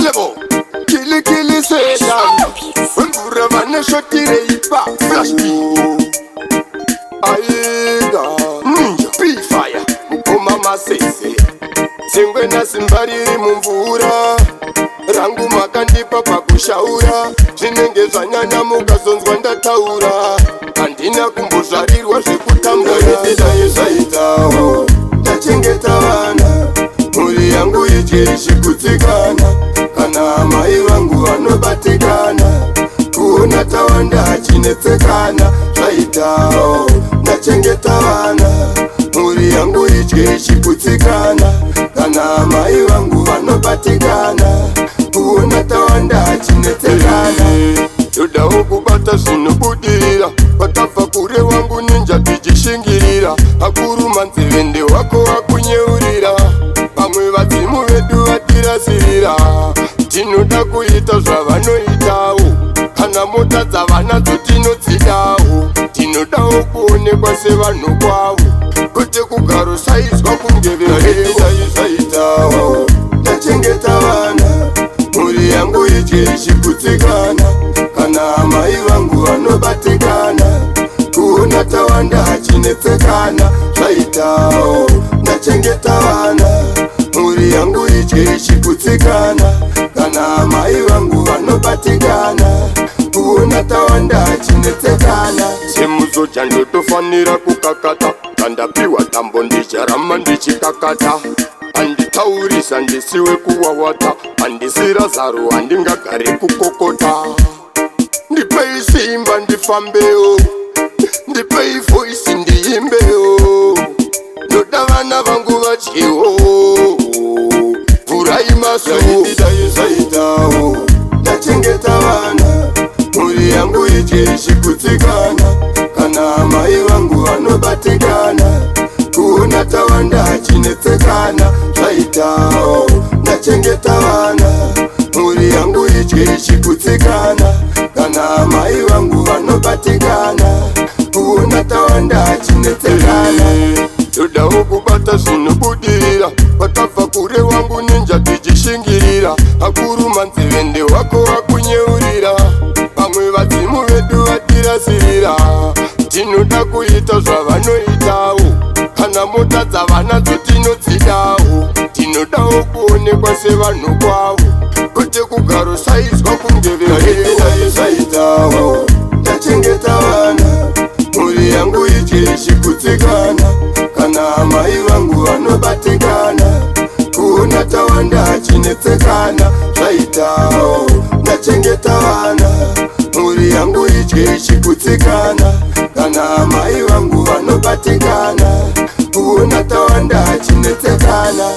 Lebo Kili Sedan Ulbura vane shotire ipa Flash B Aiga Ninja P-Fire Mukuma masese Singwe na simbariri mumvura Rangu makandipa pakushaura Zvinenge zvanyanya mukazonzwa ndataura Handina kumbozvarirwa zvekutambura Ndaidaye zvaitawo ndachengeta vana mhuri yangu ichishikutsikana kana mai vangu vanobatikana kuona tawanda achinetsekana zvaitawo ndachengeta vana mhuri yangu ichishikutsikana kana mai vangu vanobatikana kuona tawanda achinetsekana todawo kubata zvinobudirira pakabva kure wangu ninja tichishingirira akuru manzevende wako wakunyeurira pamwe vadzimu vedu vatirasirira tinoda kuita zvavanoitawo kana mota dzavanadzo tinodzidawo tinodawo kuonekwa sevanhu kwavo kwete kugaro saizwa kunge veizvaitawo ndachengeta vana mhuri yangu ichishikutsikana kana mai vangu vanobatikana kuona tawanda achinetsekana zvaitawo ndachengeta vana mhuri yangu ichishikutsikana kana mai vangu vanobatikana kuona tawanda achinetsekana semuzo chandotofanira kukakata kandapiwa tambo ndicharama ndichikakata anditaurisa ndisiwe kuwawata andisira zaro handingagare kukokota ndipei simba ndifambewo ndipei voisi ndiimbewo ndoda vana vangu vadyewo vurai masuidai zvaitawo ndachengeta vana mhuri yangu ichishikutsikana kana mai vangu vanobatikana kuona tawanda achinetsekana zvaitawo ndachengeta vana mhuri yangu ichishikutsikana kana mai vangu vanobatikana kuona tawanda achinetsekana todawo kubata zvinobudirira pakabva kure wangu ninja tichishingirira akuru manzevende wako wakunyeurira pamwe vadzimu vedu vatirasirira tinoda kuita zvavanoitawo kana mota dzavanadzo tinodzidawo tinodawo kuonekwa sevanhu kwavo kwete kugaro saizwa kunge veizvaitawo ndachengeta vana mhuri yangu ichishikutsikana kana mai vangu vanobatikana kuona tawanda achinetsekana zvaitawo ndachengeta vana mhuri yangu ichishikutsikana kana mai vangu vanobatikana kuona tawanda achinetsekana